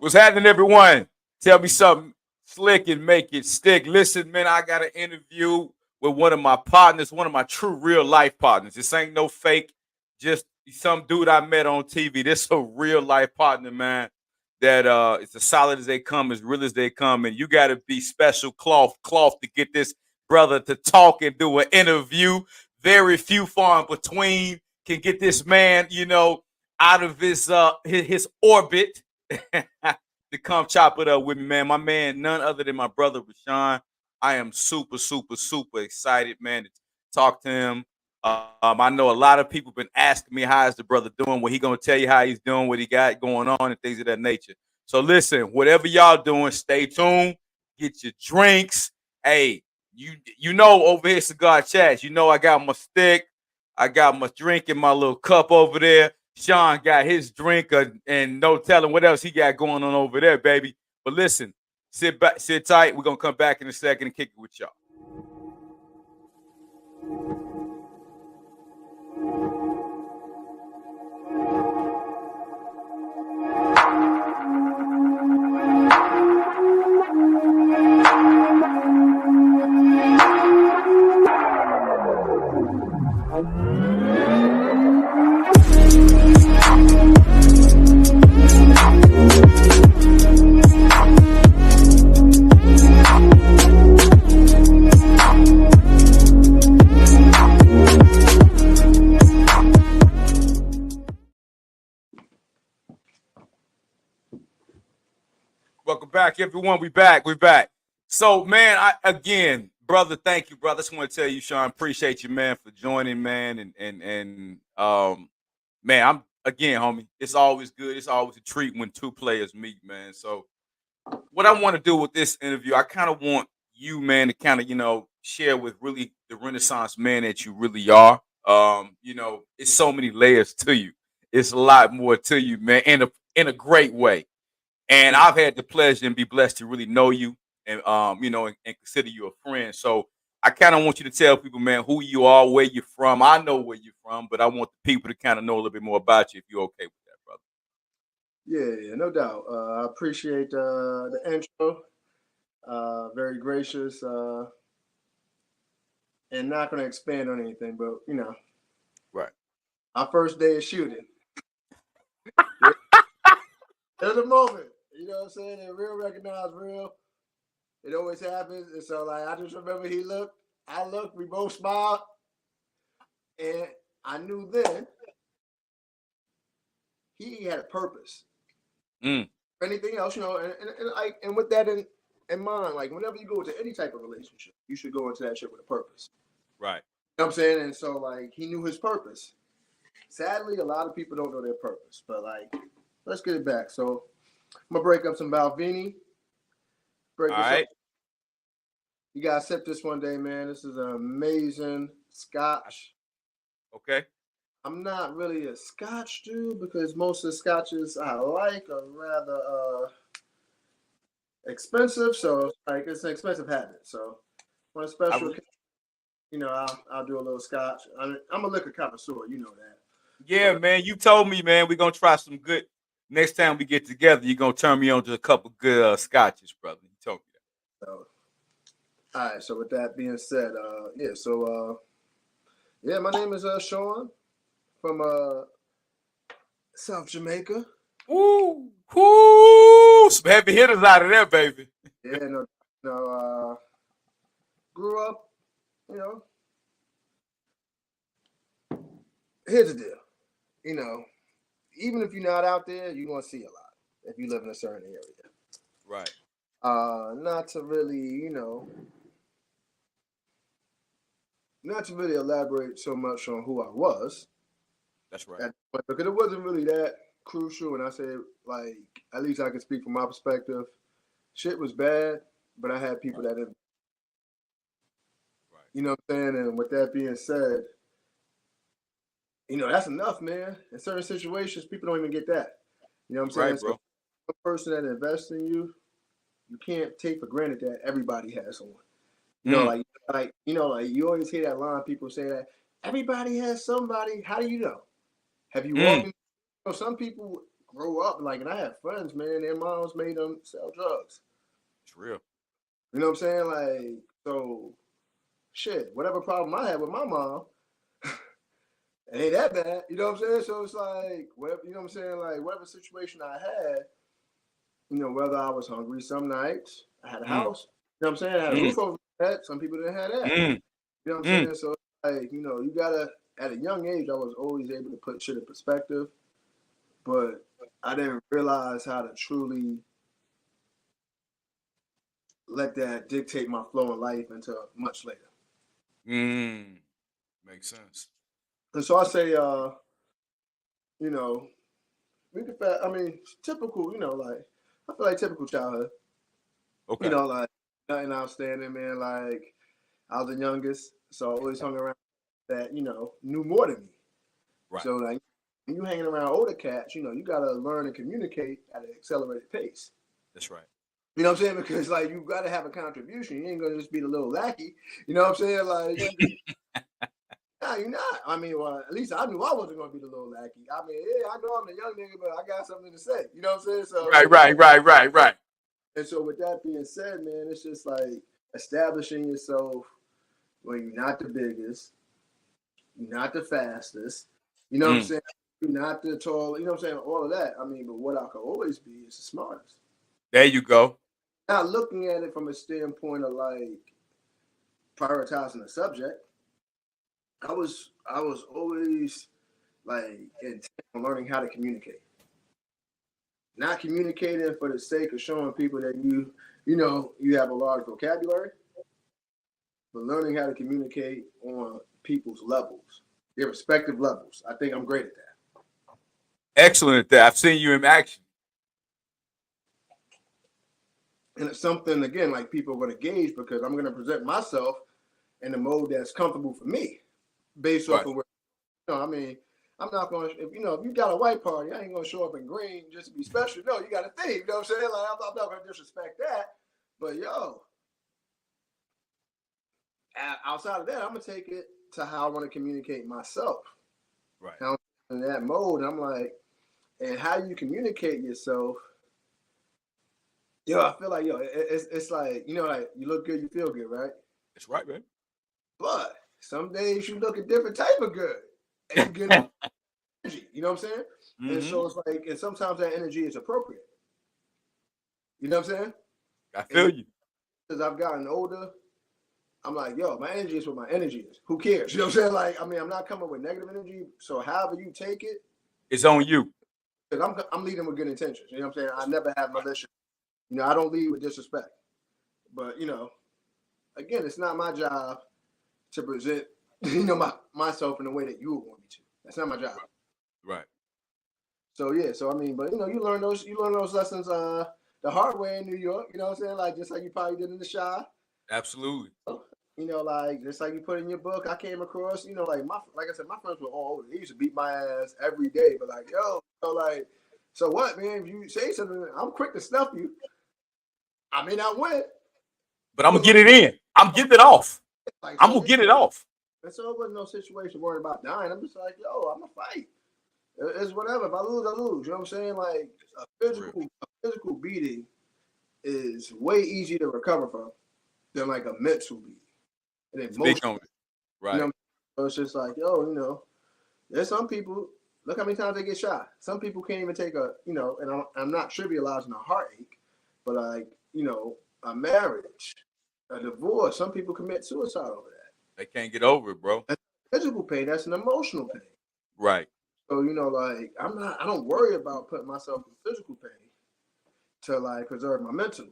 What's happening, everyone? Tell me something slick and make it stick. Listen, man, I got an interview with one of my partners, one of my true real life partners. This ain't no fake, just some dude I met on TV. This a real life partner, man. That it's as solid as they come, as real as they come, and you got to be special cloth to get this brother to talk and do an interview. Very few far in between can get this man, out of his orbit to come chop it up with me, man. My man, none other than my brother Rashaun. I am super, super, super excited, man, to talk to him. I know a lot of people been asking me how is the brother doing. Well, he gonna tell you how he's doing, what he got going on, and things of that nature. So listen, whatever y'all doing, stay tuned. Get your drinks. Hey, you know over here, Cigar Chats. You know I got my stick. I got my drink in my little cup over there. Sean got his drink, and no telling what else he got going on over there, baby. But listen, sit back, sit tight. We're gonna come back in a second and kick it with y'all. Welcome back, everyone. We back. So, man, brother, thank you, brother. I just want to tell you, Sean, appreciate you, man, for joining, man, and man, I'm again, homie. It's always good. It's always a treat when two players meet, man. So, what I want to do with this interview, I kind of want you, man, to kind of share with really the Renaissance man that you really are. It's so many layers to you. It's a lot more to you, man, in a great way. And I've had the pleasure and be blessed to really know you and and consider you a friend. So I kind of want you to tell people, man, who you are, where you're from. I know where you're from, but I want the people to kind of know a little bit more about you if you're okay with that, brother. Yeah, no doubt. I appreciate the intro. Very gracious. And not going to expand on anything, but Right. Our first day of shooting. There's a moment. You know what I'm saying? And real recognize real. It always happens. And so, I just remember he looked. I looked. We both smiled. And I knew then he had a purpose. Anything else, and with that in mind, whenever you go into any type of relationship, you should go into that shit with a purpose. Right. You know what I'm saying? And so, he knew his purpose. Sadly, a lot of people don't know their purpose. But, let's get it back. So, I'm going to break up some Balvenie. All right. You got to sip this one day, man. This is an amazing scotch. Okay. I'm not really a scotch dude because most of the scotches I like are rather expensive. So, it's an expensive habit. So, on a special I'll do a little scotch. I'm a liquor connoisseur. You know that. Yeah, man. You told me, man, we're going to try some good. Next time we get together, you're going to turn me on to a couple good scotches, brother. You told me that. So, all right. So, with that being said, my name is Sean from South Jamaica. Ooh, some heavy hitters out of there, baby. Yeah, grew up, here's the deal. Even if you're not out there, you're going to see a lot if you live in a certain area. Right. Not to really elaborate so much on who I was. That's right. Because it wasn't really that crucial. And I said, at least I can speak from my perspective. Shit was bad, but I had people that didn't. Right. You know what I'm saying? And with that being said, that's enough, man. In certain situations, people don't even get that. You know what I'm saying? Right, bro. So, a person that invests in you, you can't take for granted that everybody has someone. You always hear that line. People say that everybody has somebody. How do you know? Have you walked? Some people grow up like, and I had friends, man. Their moms made them sell drugs. It's real. You know what I'm saying? Like, so shit. Whatever problem I had with my mom, it ain't that bad. You know what I'm saying? So it's like, whatever, you know what I'm saying? Like, whatever situation I had, you know, whether I was hungry some nights, I had a house. You know what I'm saying? I had a roof over my head. Some people didn't have that. You know what I'm saying? So, like, you know, you gotta, at a young age, I was always able to put shit in perspective, but I didn't realize how to truly let that dictate my flow in life until much later. Makes sense. And so I say, you know, I mean, typical, you know, like, I feel like typical childhood. Okay. You know, like, nothing outstanding, man. Like, I was the youngest, so I always hung around that, you know, knew more than me. Right. So, like, when you hanging around older cats, you know, you got to learn and communicate at an accelerated pace. That's right. You know what I'm saying? Because, like, you got to have a contribution. You ain't going to just be the little lackey. You know what I'm saying? Like, nah, you're not. I mean, well, at least I knew I wasn't going to be the little lackey. I mean, yeah, I know I'm the young nigga, but I got something to say. You know what I'm saying? So, Right. And so, with that being said, man, it's just like establishing yourself when you're not the biggest, you're not the fastest. You know what I'm saying? You're not the tall. You know what I'm saying? All of that. I mean, but what I could always be is the smartest. There you go. Not looking at it from a standpoint of like prioritizing the subject. I was always like intent on learning how to communicate. Not communicating for the sake of showing people that you know you have a large vocabulary, but learning how to communicate on people's levels, their respective levels. I think I'm great at that. Excellent at that. I've seen you in action. And it's something, again, like people are going to gauge because I'm going to present myself in a mode that's comfortable for me based off of where, you know, I mean, I'm not going to, if you got a white party, I ain't going to show up in green just to be special. No, you got a theme. You know what I'm saying? Like, I'm not going to disrespect that. But, outside of that, I'm going to take it to how I want to communicate myself. Right. Now, in that mode, I'm like, and how you communicate yourself, I feel like, it's like, you know, like you look good, you feel good, right? That's right, man. But some days you look a different type of good and you get energy, you know what I'm saying? And so it's like, and sometimes that energy is appropriate. You know what I'm saying? I feel you. As I've gotten older, I'm like, my energy is what my energy is. Who cares? You know what I'm saying? Like, I mean, I'm not coming with negative energy. So however you take it, it's on you. Because I'm leading with good intentions. You know what I'm saying? I never have malicious. You know, I don't lead with disrespect. But, you know, again, it's not my job to present, myself in the way that you would want me to. That's not my job. Right. So I mean, but you learn those lessons the hard way in New York, you know what I'm saying? Like just like you probably did in the Shy. Absolutely. You know, like just like you put in your book, I came across, like I said, my friends were all older. They used to beat my ass every day, but like, like, so what, man? If you say something, I'm quick to snuff you. I may not win, but I'm gonna get it in. I'm getting it off. Like, I'm gonna get it off. And so it wasn't no situation worrying about dying. I'm just like, I'm gonna fight. It's whatever. If I lose, I lose. You know what I'm saying? Like a physical beating is way easier to recover from than like a mental beating. And emotional. Right. So it's just like, there's some people. Look how many times they get shot. Some people can't even take and I'm not trivializing a heartache, but like, a marriage, a divorce. Some people commit suicide over that. They can't get over it, bro. That's physical pain. That's an emotional pain. Right. So, like, I don't worry about putting myself in physical pain to like preserve my mental.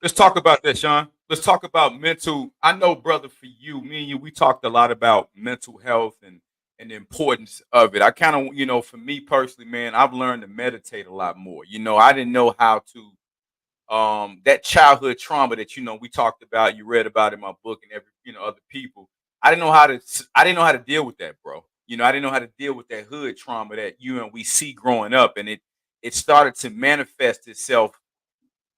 Let's talk about that, Sean. Let's talk about mental. I know, brother, for you, me and you, we talked a lot about mental health and the importance of it. I kind of, for me personally, man, I've learned to meditate a lot more. I didn't know how to that childhood trauma that we talked about, you read about in my book and every other people. I didn't know how to deal with that, bro. I didn't know how to deal with that hood trauma that we see growing up, and it started to manifest itself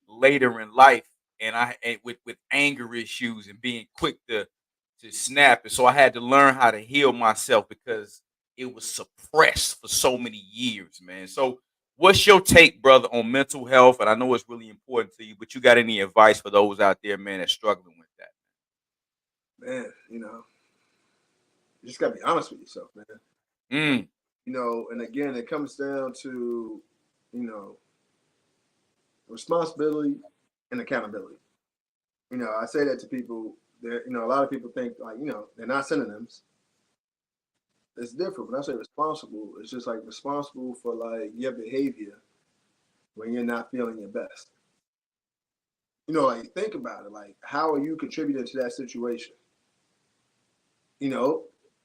later in life, and with anger issues and being quick to snap. And so I had to learn how to heal myself because it was suppressed for so many years, man. So what's your take, brother, on mental health? And I know it's really important to you, but you got any advice for those out there, man, that's struggling with that? Man, you just gotta be honest with yourself, man. And again, it comes down to, responsibility and accountability. I say that to people that, a lot of people think like, they're not synonyms. It's different. When I say responsible, it's just like responsible for like your behavior when you're not feeling your best. Like think about it. Like, how are you contributing to that situation?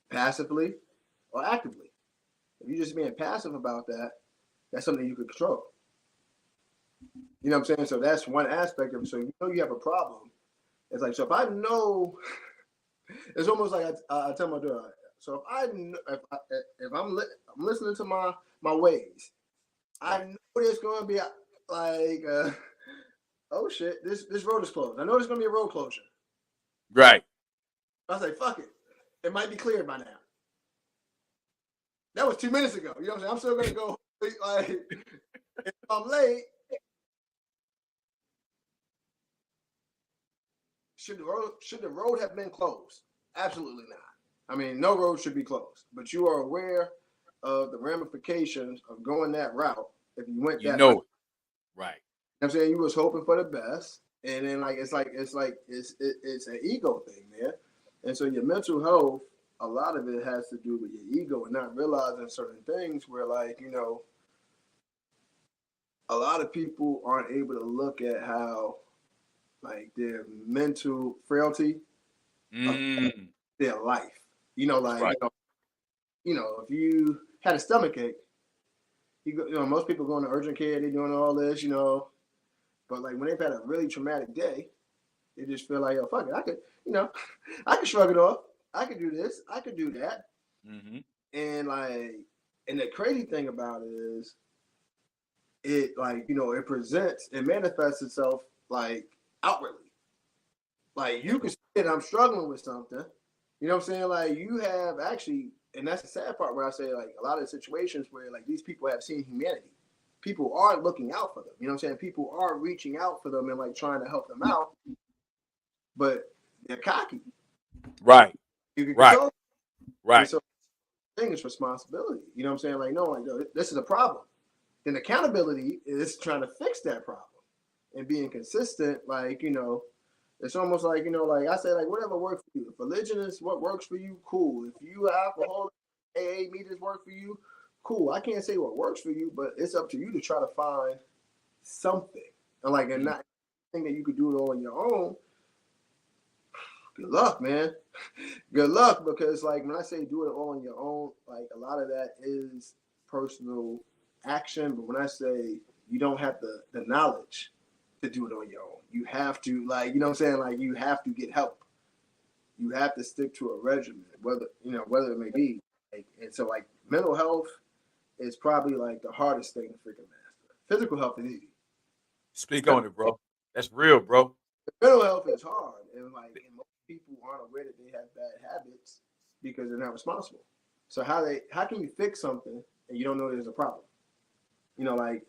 Passively or actively. If you're just being passive about that, that's something you can control. You know what I'm saying? So that's one aspect of it. So you have a problem. It's like, so if I know, it's almost like I tell my daughter. So if I'm listening to my ways, I know there's going to be like, oh shit, this road is closed. I know there's going to be a road closure. Right. I was like, fuck it. It might be cleared by now. That was 2 minutes ago. You know what I'm saying? I'm still going to go, like, if I'm late, should the road have been closed? Absolutely not. I mean, no road should be closed, but you are aware of the ramifications of going that route if you went that way. Right. I'm saying you was hoping for the best, and then it's an ego thing, man. And so your mental health, a lot of it has to do with your ego and not realizing certain things where, like, a lot of people aren't able to look at how, like, their mental frailty affects their life. Right. If you had a stomach ache, most people go into urgent care, they're doing all this, but like when they've had a really traumatic day, they just feel like, oh, fuck it, I could, I could shrug it off. I could do this. I could do that. Mm-hmm. And the crazy thing about it is, it presents, it manifests itself like outwardly. Like you can see that I'm struggling with something. You know what I'm saying? Like you have actually, and that's the sad part where I say like a lot of situations where like these people have seen humanity. People are looking out for them. You know what I'm saying? People are reaching out for them and like trying to help them out, but they're cocky. Right. You can control. Right. And so the thing is responsibility. You know what I'm saying? Like, no, this is a problem. Then accountability is trying to fix that problem and being consistent. Like, it's almost like, like I say, like whatever works for you. If religion is what works for you, cool. If you alcohol, AA meters work for you, cool. I can't say what works for you, but it's up to you to try to find something. And not think that you could do it all on your own. Good luck, man. Good luck, because like when I say do it all on your own, like a lot of that is personal action. But when I say you don't have the knowledge to do it on your own, you have to, like, you know what I'm saying? Like you have to get help. You have to stick to a regimen, whether it may be. And so like mental health is probably like the hardest thing to freaking master. Physical health is easy. Speak on it, bro. That's real, bro. Mental health is hard, and most people aren't aware that they have bad habits because they're not responsible. So how can you fix something and you don't know there's a problem? Like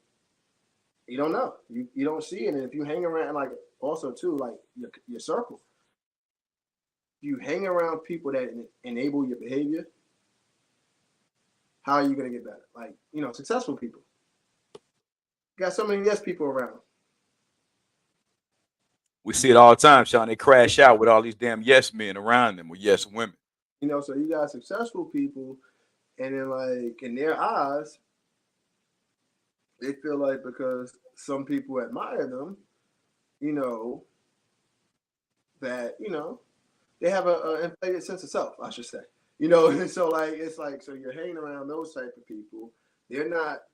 you don't know, you don't see it, and if you hang around, like also too, like your circle, you hang around people that enable your behavior, how are you gonna get better? Like successful people. You got so many yes people around. We see it all the time, Sean. They crash out with all these damn yes men around them or yes women. So you got successful people, and then like in their eyes, they feel like because some people admire them, that they have a inflated sense of self, I should say. And so like it's like, so you're hanging around those type of people. They're not,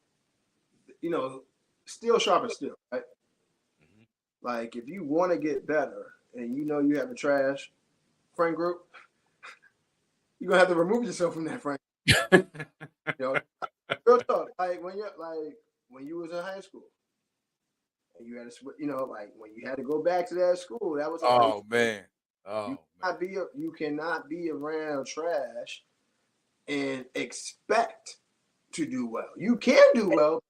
still sharp and still, right? Mm-hmm. Like if you want to get better and you have a trash friend group, you're gonna have to remove yourself from that friend. Real talk. Like when you was in high school and you had to, like when you had to go back to that school, that was oh man. You cannot be around trash and expect to do well. You can do well.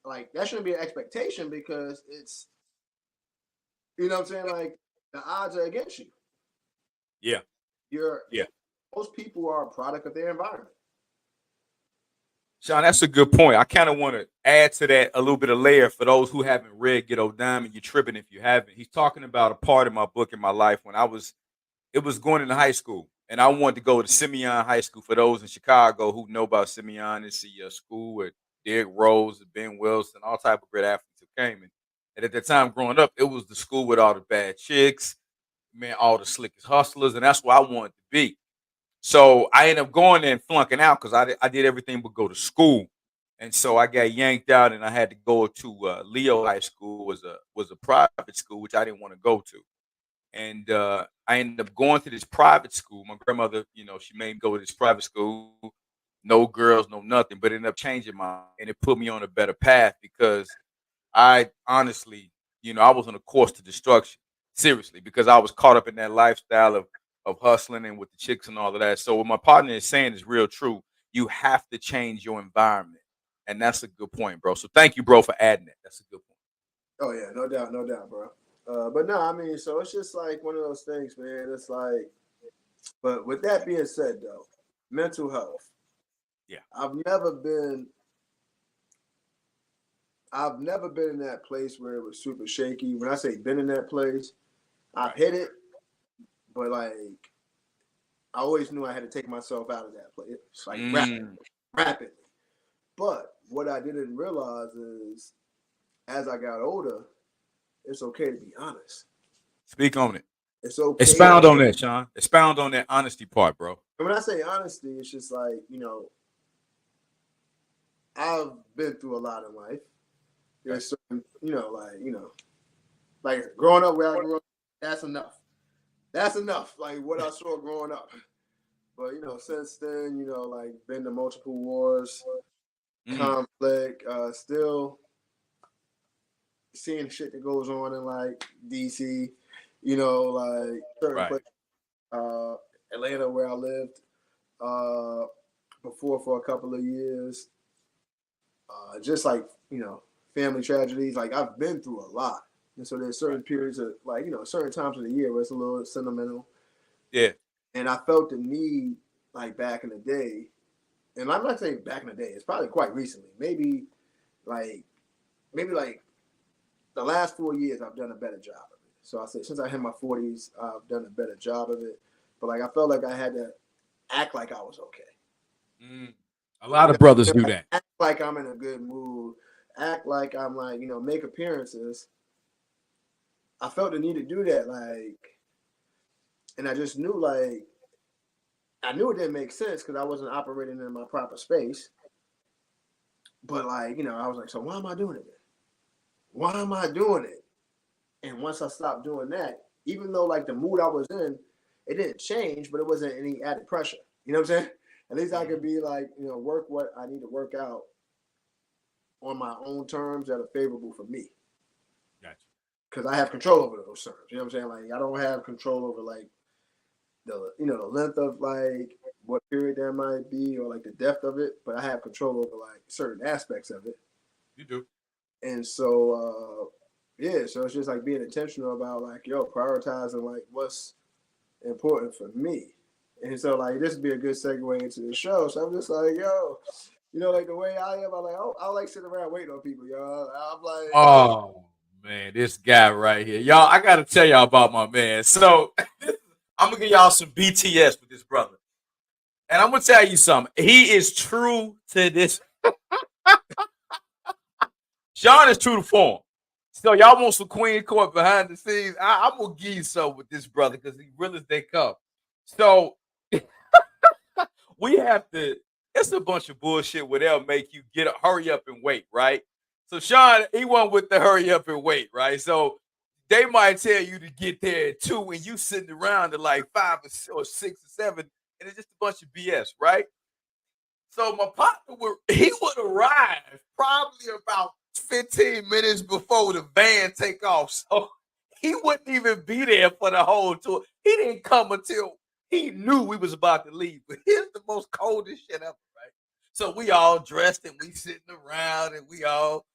Like, that shouldn't be an expectation because it's, you know what I'm saying? Like, the odds are against you. Yeah. You're Yeah. Most people are a product of their environment. Sean, that's a good point. I kind of want to add to that a little bit of layer for those who haven't read Get Old Diamond. You're tripping if you haven't. He's talking about a part of my book in my life when it was going into high school, and I wanted to go to Simeon High School. For those in Chicago who know about Simeon, it's a school with Derrick Rose and Ben Wilson, all type of great athletes who came in. And at that time, growing up, it was the school with all the bad chicks, man, all the slickest hustlers, and that's where I wanted to be. So I ended up going there and flunking out because I did everything but go to school, and so I got yanked out, and I had to go to Leo High School. Was a private school which I didn't want to go to, and I ended up going to this private school. My grandmother, she made me go to this private school, no girls, no nothing, but it ended up changing and it put me on a better path because I honestly, I was on a course to destruction, seriously, because I was caught up in that lifestyle of hustling and with the chicks and all of that. So what my partner is saying is real true. You have to change your environment, and that's a good point, bro. So thank you, bro, for adding that. That's a good point. Oh yeah, no doubt, bro. But no, I mean, so it's just like one of those things, man. It's like, but with that being said, though, mental health. Yeah, I've never been in that place where it was super shaky. When I say been in that place, I've hit it, but like I always knew I had to take myself out of that place. It's like rapidly. But what I didn't realize is as I got older, it's okay to be honest. speak on it. It's okay. Expound on that, Sean. Expound on that honesty part, bro. And when I say honesty, it's just like, I've been through a lot in life. There's certain, like growing up where I grew up, that's enough. That's enough. Like what I saw growing up. But since then, like been to multiple wars, conflict, still seeing shit that goes on in like DC, like certain places, Atlanta where I lived before for a couple of years. Just like, family tragedies. Like I've been through a lot. And so there's certain periods of like, certain times of the year where it's a little sentimental. Yeah. And I felt the need like back in the day. And I'm not saying back in the day, it's probably quite recently. Maybe like the last 4 years I've done a better job of it. So I said since I hit my 40s, I've done a better job of it. But like I felt like I had to act like I was okay. A lot of brothers do that. Act like I'm in a good mood. Act like I'm like, make appearances. I felt the need to do that, like, and I just knew, like, I knew it didn't make sense because I wasn't operating in my proper space. But like, I was like, so why am I doing it then? Why am I doing it? And once I stopped doing that, even though like the mood I was in, it didn't change, but it wasn't any added pressure. You know what I'm saying? At least I could be like, work what I need to work out on my own terms that are favorable for me. Gotcha. Because I have control over those terms. You know what I'm saying? Like I don't have control over like the length of like what period that might be or like the depth of it, but I have control over like certain aspects of it. You do. And so so it's just like being intentional about like, prioritizing like what's important for me. And so like this would be a good segue into the show. So I'm just like, like the way I am, I'm like, I like sitting around waiting on people, yo. I'm like, oh man, this guy right here. Y'all, I gotta tell y'all about my man. So I'm gonna give y'all some BTS with this brother. And I'm gonna tell you something. He is true to this. Sean is true to form. So y'all want some Queen Court behind the scenes? I'm gonna give you some with this brother because he real as they come. So we have to. It's a bunch of bullshit where they'll make you hurry up and wait, right? So Sean, he went with the hurry up and wait, right? So they might tell you to get there at 2 and you sitting around at like 5 or 6 or 7, and it's just a bunch of BS, right? So my partner would arrive probably about 15 minutes before the van take off. So he wouldn't even be there for the whole tour. He didn't come until He knew we was about to leave, but here's the most coldest shit ever, right? So we all dressed and we sitting around and we all,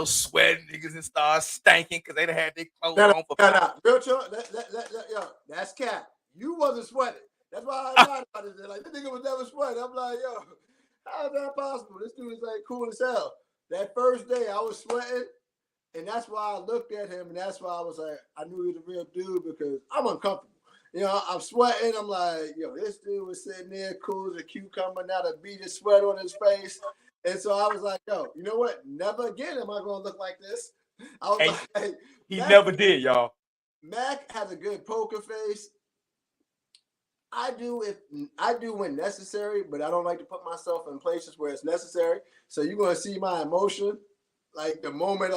sweating niggas and start stinking because they done had their clothes on for Real talk, yo, that's cap. You wasn't sweating. That's why I lied about it. Like, this nigga was never sweating. I'm like, yo, how is that possible? This dude is like cool as hell. That first day I was sweating, and that's why I looked at him, and that's why I was like, I knew he was a real dude because I'm uncomfortable. I'm sweating. I'm like, yo, this dude was sitting there cool as a cucumber, not a bead of sweat on his face. And so I was like, yo, you know what? Never again am I going to look like this. I was like, he never did, y'all. Mac has a good poker face. I do when necessary, but I don't like to put myself in places where it's necessary. So you're going to see my emotion, like the moment,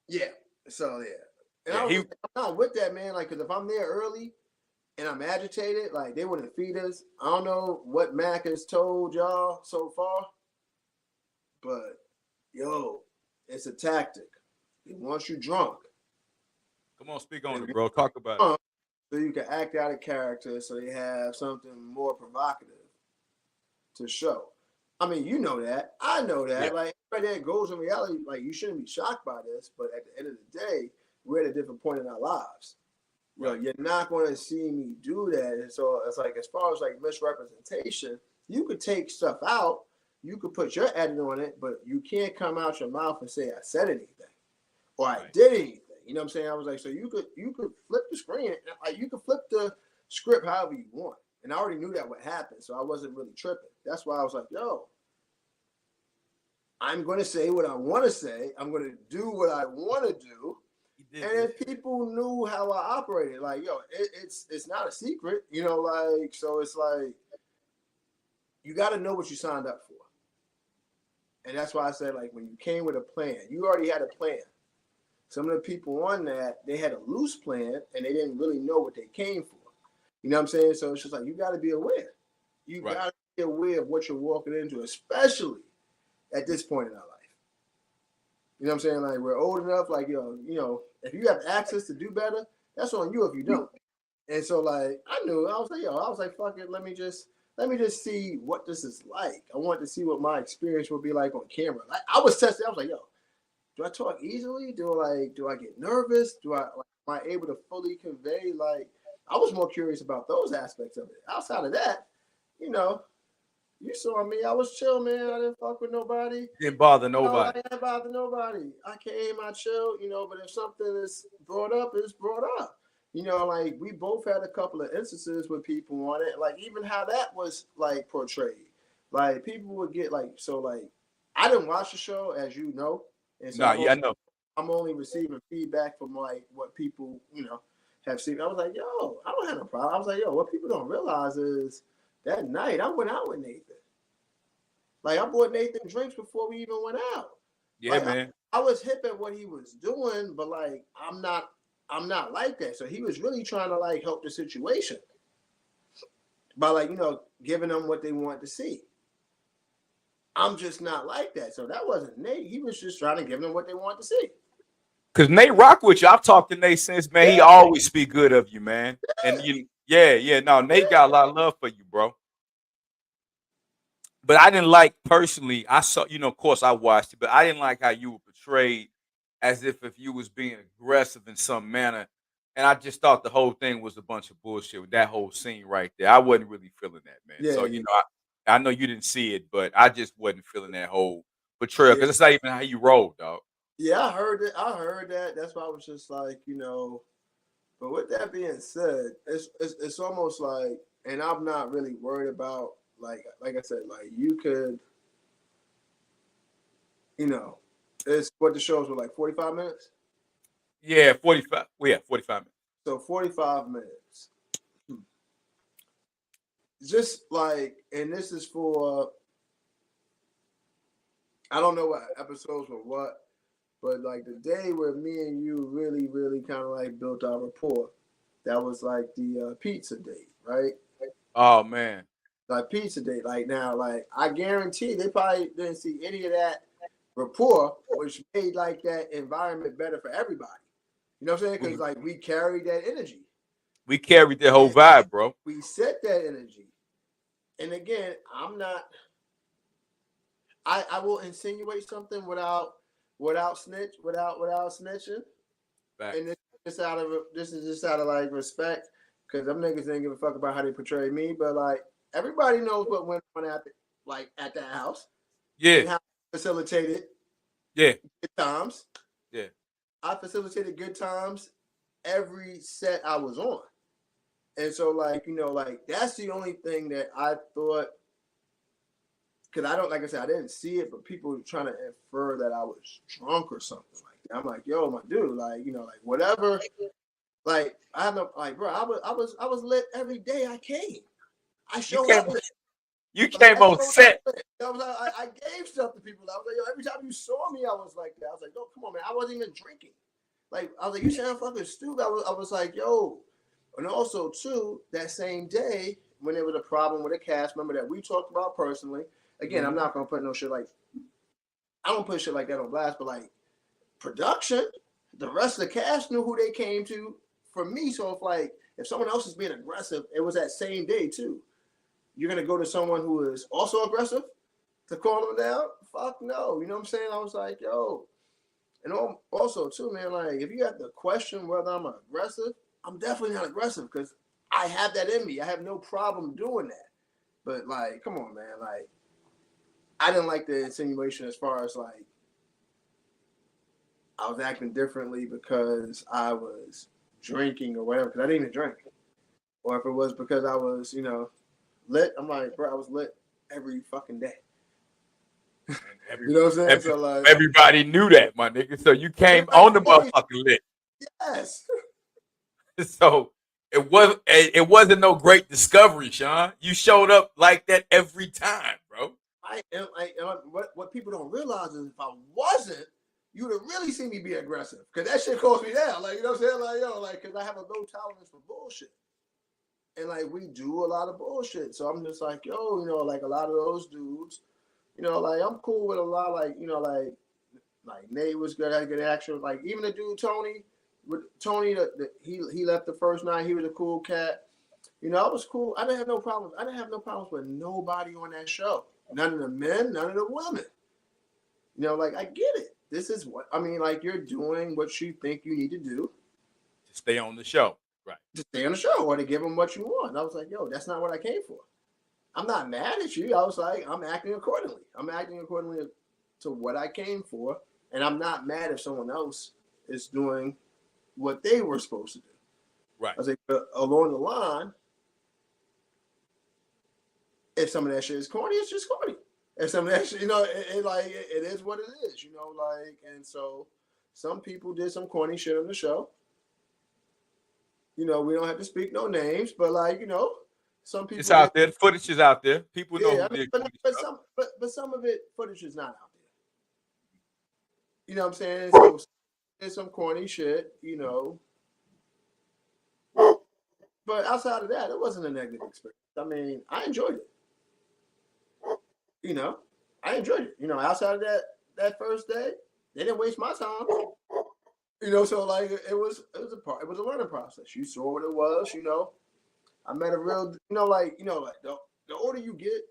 yeah. So yeah. And I'm not with that, man. Like, because if I'm there early and I'm agitated, like, they wouldn't feed us. I don't know what Mac has told y'all so far, but yo, it's a tactic. He wants you drunk. Come on, speak on it, bro. Talk about it. So you can act out a character, so they have something more provocative to show. I mean, you know that. I know that. Yeah. Like, everybody that goes in reality, like, you shouldn't be shocked by this, but at the end of the day, we're at a different point in our lives. Right. You're not going to see me do that. And so it's like, as far as like misrepresentation, you could take stuff out, you could put your edit on it, but you can't come out your mouth and say I said anything or I did anything. You know what I'm saying? I was like, so you could flip the screen, like you could flip the script however you want. And I already knew that would happen, so I wasn't really tripping. That's why I was like, yo, I'm going to say what I want to say. I'm going to do what I want to do. And if people knew how I operated, like, yo, it's not a secret, like, so it's like, you got to know what you signed up for. And that's why I said, like, when you came with a plan, you already had a plan. Some of the people on that, they had a loose plan and they didn't really know what they came for. You know what I'm saying? So it's just like, you got to be aware. You got to be aware of what you're walking into, especially at this point in our life. You know what I'm saying? Like, we're old enough, like, if you have access to do better, that's on you if you don't. And so, like, I was like, fuck it, let me just see what this is like. I wanted to see what my experience would be like on camera. Like, I was testing. I was like, yo, do I talk easily? Do I get nervous? Am I able to fully convey? Like, I was more curious about those aspects of it. Outside of that, you saw me. I was chill, man. I didn't fuck with nobody. Didn't bother nobody. I didn't bother nobody. I came, I chilled, but if something is brought up, it's brought up. Like, we both had a couple of instances with people on it. Like, even how that was, like, portrayed. Like, people would get, like, so, like, I didn't watch the show, as you know. And so I know. I'm only receiving feedback from, like, what people, have seen. I was like, yo, I don't have a problem. I was like, yo, what people don't realize is that night I went out with Nathan. Like, I bought Nathan drinks before we even went out. Yeah, like, man. I was hip at what he was doing, but, like, I'm not like that. So he was really trying to, like, help the situation by, like, giving them what they want to see. I'm just not like that. So that wasn't Nate. He was just trying to give them what they want to see. Because Nate rock with you. I've talked to Nate since, man. Yeah. He always speak good of you, man. Yeah. And no, Nate got a lot of love for you, bro. But I didn't like, personally, I saw, of course I watched it, but I didn't like how you were portrayed as if you was being aggressive in some manner. And I just thought the whole thing was a bunch of bullshit with that whole scene right there. I wasn't really feeling that, man. Yeah, so, I know you didn't see it, but I just wasn't feeling that whole portrayal because it's not even how you roll, dog. Yeah, I heard it. I heard that. That's why I was just like, But with that being said, it's almost like, and I'm not really worried about, like I said, like, you could, it's what the shows were like, 45 minutes. Yeah, 45. Well, yeah, 45 minutes. So 45 minutes. Just like, and this is for, I don't know what episodes were what, but like the day where me and you really, really kind of like built our rapport, that was like the pizza date, right? Oh, man. Like pizza date. Like, now, like, I guarantee they probably didn't see any of that rapport, which made like that environment better for everybody. You know what I'm saying? Because like we carried that energy. We carried the whole vibe, bro. We set that energy. And again, I'm not. I will insinuate something without snitching. Back. And this is just out of like respect, because them niggas didn't give a fuck about how they portray me. But like everybody knows what went on at that house. Yeah. And how I facilitated. Yeah. Good times. Yeah. I facilitated good times every set I was on. And so, like, that's the only thing that I thought, because I don't, like I said, I didn't see it, but people were trying to infer that I was drunk or something like that. I'm like, yo, my dude, like, whatever. Like, I have no, like, bro, I was lit every day I came. I showed up lit. You came on set. I gave stuff to people. I was like, yo, every time you saw me, I was like that. I was like, no, come on, man. I wasn't even drinking. Like, I was like, you sound fucking stupid. I was like, yo. And also, too, that same day, when there was a problem with a cast member that we talked about personally, again, I'm not going to put no shit like, I don't put shit like that on blast, but like, production, the rest of the cast knew who they came to for me. So if someone else is being aggressive, it was that same day, too. You're going to go to someone who is also aggressive to calm them down? Fuck no. You know what I'm saying? I was like, yo. And also, too, man, like, if you have to question whether I'm aggressive, I'm definitely not aggressive, because I have that in me. I have no problem doing that. But, like, come on, man. Like, I didn't like the insinuation as far as, like, I was acting differently because I was drinking or whatever, because I didn't even drink. Or if it was because I was, lit, I'm like, bro, I was lit every fucking day. You know what I'm saying? So like, everybody knew that, my nigga. So you came on the motherfucking lit. Yes. So it wasn't no great discovery, Sean. You showed up like that every time, bro. What people don't realize is if I wasn't, you would have really seen me be aggressive, because that shit calls me down. Like, you know what I'm saying? Like, yo, like, because I have a low tolerance for bullshit. And like, we do a lot of bullshit. So I'm just like, yo, like a lot of those dudes, like, I'm cool with a lot, like, like Nate was good, had good action. Like, even the dude Tony, he left the first night. He was a cool cat. I was cool. I didn't have no problems. I didn't have no problems with nobody on that show. None of the men, none of the women. Like, I get it. This is what I mean. Like, you're doing what you think you need to do to stay on the show, right? To stay on the show, or to give them what you want. And I was like, yo, that's not what I came for. I'm not mad at you. I was like, I'm acting accordingly. I'm acting accordingly to what I came for, and I'm not mad if someone else is doing what they were supposed to do. Right. I was like, but along the line, if some of that shit is corny, it's just corny. And some of that shit, it is what it is, like, and so some people did some corny shit on the show. We don't have to speak no names, but like, some people. It's out there. The footage is out there. People know who did corny stuff. But some of it, footage is not out there. You know what I'm saying? So there's some corny shit, But outside of that, it wasn't a negative experience. I mean, I enjoyed it. I enjoyed it. Outside of that first day, they didn't waste my time. So like it was a learning process. You saw what it was. I met a real, like the older you get,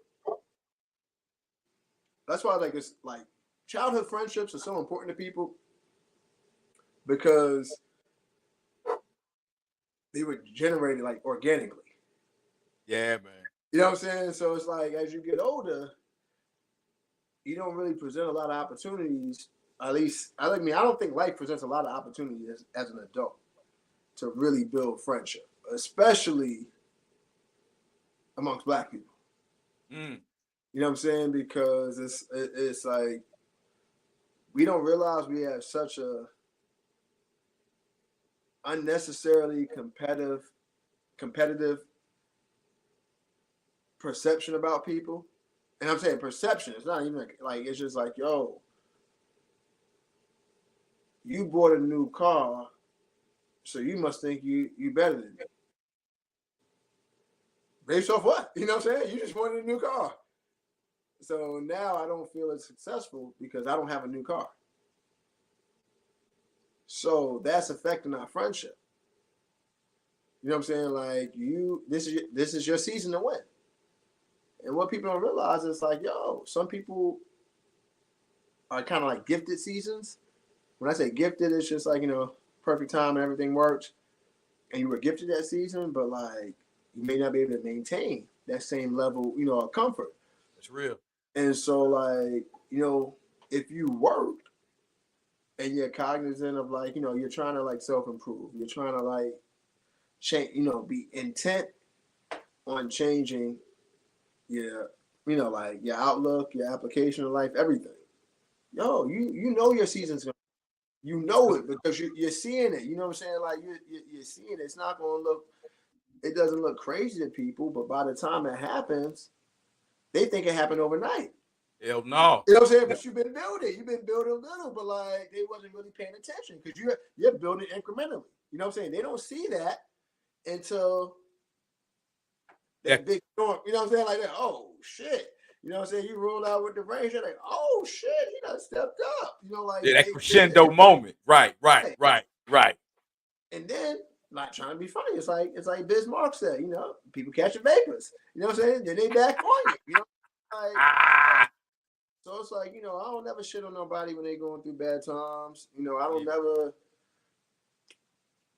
that's why like it's like childhood friendships are so important to people, because they were generated like organically. Yeah, man. You know what I'm saying? So it's like, as you get older, you don't really present a lot of opportunities. At least, I don't think life presents a lot of opportunities as an adult to really build friendship, especially amongst Black people. Mm. You know what I'm saying? Because it's like, we don't realize we have such a unnecessarily competitive perception about people. And I'm saying perception. It's not even like, it's just like, yo, you bought a new car, so you must think you better than me. Based off what? You know what I'm saying? You just wanted a new car. So now I don't feel as successful because I don't have a new car. So that's affecting our friendship. You know what I'm saying? Like this is your season to win. And what people don't realize is like, yo, some people are kind of like gifted seasons. When I say gifted, it's just like, perfect time and everything works. And you were gifted that season, but like you may not be able to maintain that same level, of comfort. That's real. And so like, if you work and you're cognizant of like, you're trying to like self-improve, you're trying to like change, be intent on changing your, like your outlook, your application of life, everything. Yo, you know your season's gonna, you know it because you're seeing it. You know what I'm saying? Like you're seeing it. It's not gonna look, it doesn't look crazy to people, but by the time it happens, they think it happened overnight. Hell no. You know what I'm saying? But you've been building little, but like they wasn't really paying attention because you're building incrementally. You know what I'm saying? They don't see that until that big storm. You know what I'm saying? Like that. Oh shit. You know what I'm saying? You roll out with the range, you're like, oh shit, he done stepped up. Like that crescendo moment. Right. And then, not trying to be funny, it's like Biz Mark said, people catching vapors. You know what I'm saying? Then they back on you. Like, so it's like, I don't never shit on nobody when they going through bad times. I don't never.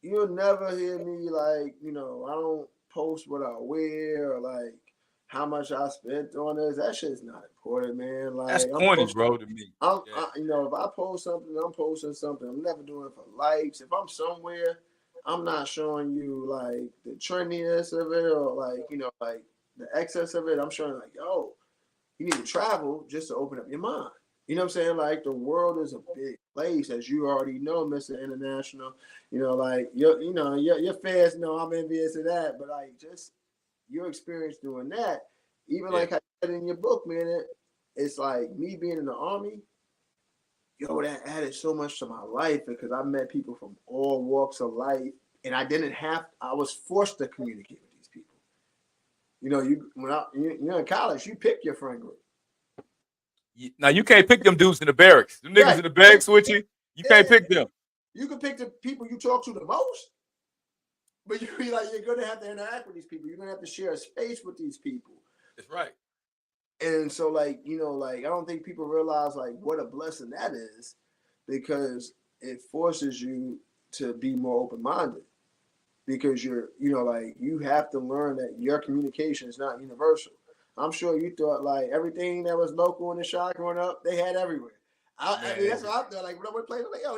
You'll never hear me like, I don't post what I wear or like how much I spent on this. That shit's not important, man. Like that's corny, bro, to me. If I post something, I'm posting something. I'm never doing it for likes. If I'm somewhere, I'm not showing you like the trendiness of it or like, like the excess of it. I'm showing like, yo, you need to travel just to open up your mind. You know what I'm saying? Like the world is a big place, as you already know, Mr. International. Like your fans know I'm envious of that, but like just your experience doing that, even like I said in your book, man, it's like me being in the Army, yo, that added so much to my life because I met people from all walks of life, and I was forced to communicate with these people. You're in college, you pick your friend group. Now you can't pick them dudes in the barracks. Them niggas in the barracks with you, you can't pick them. You can pick the people you talk to the most. But you're going to have to interact with these people. You're going to have to share a space with these people. That's right. And so, like, I don't think people realize, like, what a blessing that is because it forces you to be more open-minded because you have to learn that your communication is not universal. I'm sure you thought, like, everything that was local in the shop growing up, they had everywhere. I mean, that's what I thought. Like, when I went to play, I'm like, yo,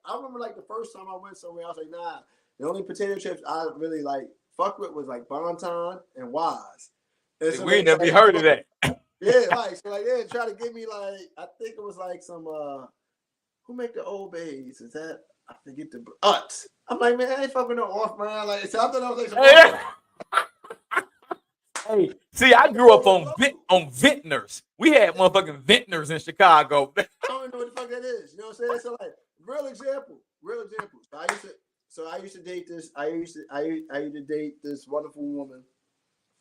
I remember, like, the first time I went somewhere, I was like, nah. The only potato chips I really like fuck with was like Bonton and Wise. And so we ain't never heard of that. Yeah, like so like they try to give me like I think it was like some who make the Old Bays? Is that I forget the Utz. I'm like, man, I ain't fucking no off brand. Like so I thought I was like some Hey, see, I grew up on vintners. We had motherfucking vintners in Chicago. I don't know what the fuck that is. You know what I'm saying? So like real example. So I used to date this. I used to date this wonderful woman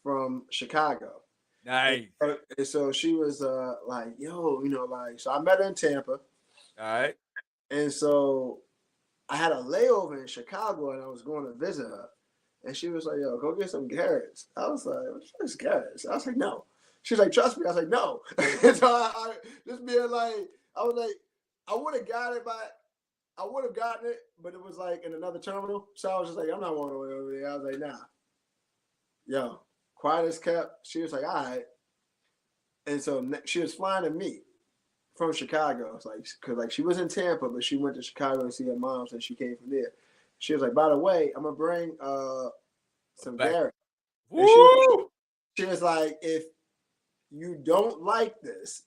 from Chicago. Nice. And so she was like, yo, so I met her in Tampa. All right. And so I had a layover in Chicago and I was going to visit her. And she was like, yo, go get some Garrett's. I was like, what's Garrett's? I was like, no. She's like, trust me. I was like, no. And so I just being like, I was like, I would have gotten it, but it was like in another terminal. So I was just like, I'm not walking away over there. I was like, nah. Yo, quiet as kept. She was like, all right. And so she was flying to me from Chicago. It's like, because like she was in Tampa, but she went to Chicago to see her mom, so she came from there. She was like, by the way, I'm going to bring some Garrett. And she was like, if you don't like this,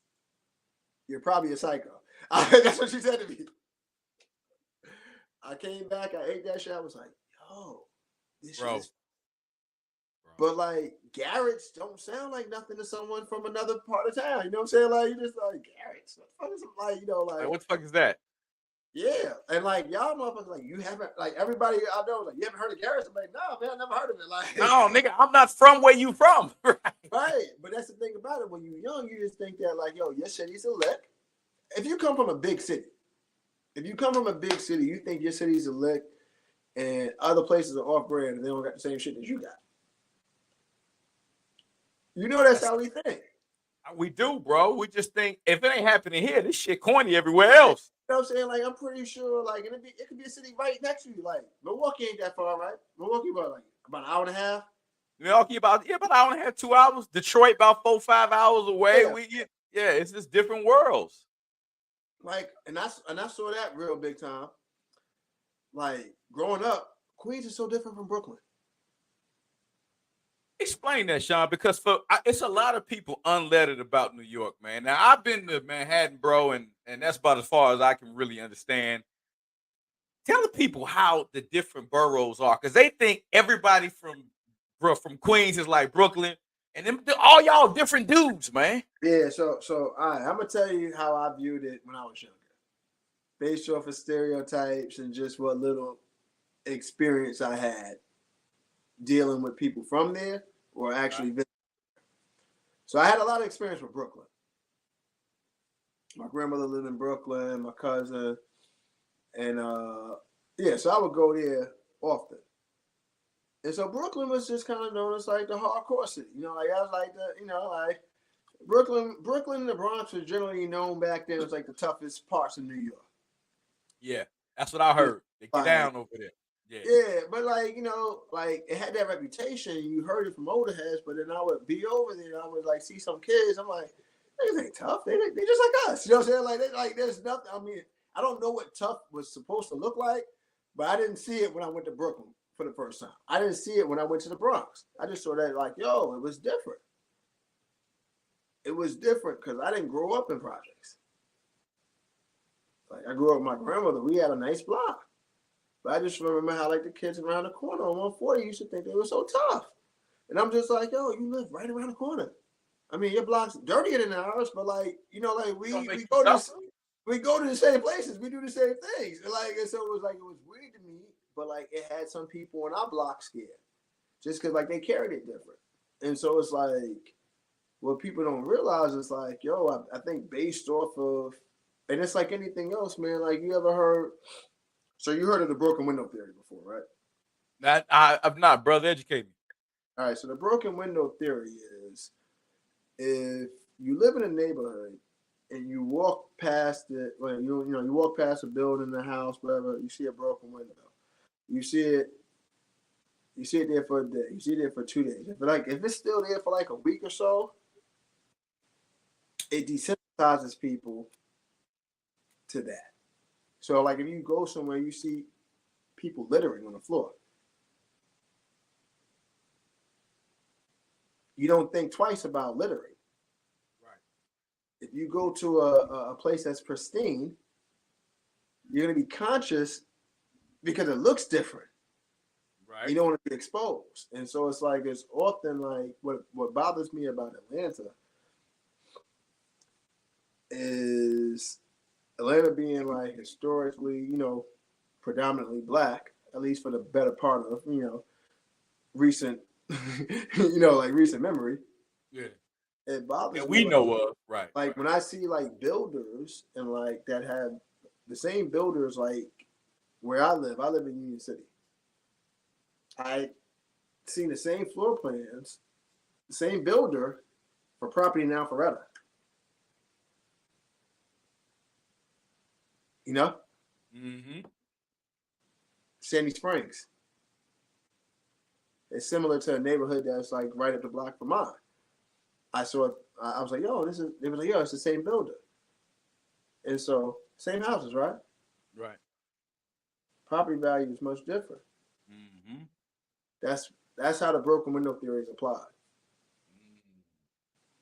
you're probably a psycho. That's what she said to me. I came back, I ate that shit. I was like, yo, this shit is. But like Garrett's don't sound like nothing to someone from another part of town. You know what I'm saying? Like you just like Garrett's. Like what the fuck is that? Yeah, and like y'all motherfuckers, like you haven't like everybody I know, like you haven't heard of Garrett's. I'm like, no, man, I never heard of it. Like, no, nigga, I'm not from where you from. Right, but that's the thing about it. When you're young, you just think that like, yo, your city's a lick. If you come from a big city, you think your city's a lick, and other places are off brand and they don't got the same shit that you got. You know that's how we think. We do, bro. We just think if it ain't happening here, this shit corny everywhere else. You know what I'm saying? Like, I'm pretty sure, like, it could be a city right next to you. Like, Milwaukee ain't that far, right? Milwaukee about an hour and a half. Milwaukee about an hour and a half, 2 hours. Detroit about 4-5 hours away. Yeah. It's just different worlds. Like, and I saw that real big time. Like, growing up, Queens is so different from Brooklyn. Explain that, Sean, because it's a lot of people unlettered about New York, man. Now, I've been to Manhattan, bro, and that's about as far as I can really understand. Tell the people how the different boroughs are, because they think everybody from Queens is like Brooklyn, and them all y'all different dudes, man. Yeah, so all right, I'm gonna tell you how I viewed it when I was younger, based off of stereotypes and just what little experience I had dealing with people from there or actually visiting. So I had a lot of experience with Brooklyn. My grandmother lived in Brooklyn, my cousin, and so I would go there often. And so Brooklyn was just kind of known as like the hardcore city, like I was like like Brooklyn and the Bronx was generally known back then as like the toughest parts of New York. Yeah, that's what I heard. They get down over there. Yeah, but like it had that reputation. You heard it from older heads, but then I would be over there and I would like see some kids. I'm like, they ain't tough. They just like us. You know what I'm saying? Like there's nothing. I mean, I don't know what tough was supposed to look like, but I didn't see it when I went to Brooklyn for the first time. I didn't see it when I went to the Bronx. I just saw that like, it was different. It was different because I didn't grow up in projects. Like I grew up with my grandmother. We had a nice block. But I just remember how like the kids around the corner on 140 used to think they were so tough. And I'm just like, you live right around the corner. I mean, your block's dirtier than ours, but like, we go to the same places. We do the same things. And so it was weird to me, but like it had some people on our block scared. Just because like they carried it different. And so it's like what people don't realize is like, I think based off of, and it's like anything else, man, like you ever heard. So you heard of the broken window theory before, right? That I've not, brother. Educate me. All right. So the broken window theory is if you live in a neighborhood and you walk past it, you walk past a building, a house, whatever, you see a broken window. You see it there for a day. You see it there for 2 days. If it's still there for like a week or so, it desensitizes people to that. So, like, if you go somewhere, you see people littering on the floor. You don't think twice about littering. Right. If you go to a place that's pristine, you're going to be conscious because it looks different. Right. You don't want to be exposed. And so it's like, it's often like, what bothers me about Atlanta is Atlanta being like historically, predominantly black, at least for the better part of, recent, recent memory. Yeah. It bothers me. We know of, right. Like when I see like builders and like that have the same builders, like where I live in Union City. I seen the same floor plans, the same builder for property now forever. Mm-hmm. Sandy Springs. It's similar to a neighborhood that's like right up the block from mine. I was like, they were like, it's the same builder. And so, same houses, right? Right. Property value is much different. Mm-hmm. That's how the broken window theory is applied.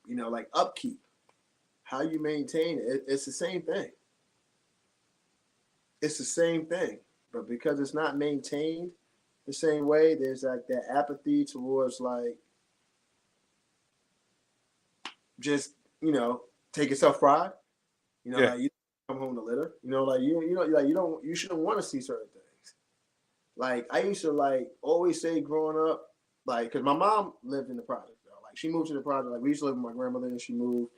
Like upkeep, how you maintain it, it's the same thing. It's the same thing, but because it's not maintained the same way, there's like that apathy towards like just take yourself pride. Like you come home to litter. You shouldn't want to see certain things. Like I used to like always say growing up, like because my mom lived in the project though. Like she moved to the project. Like we used to live with my grandmother, and she moved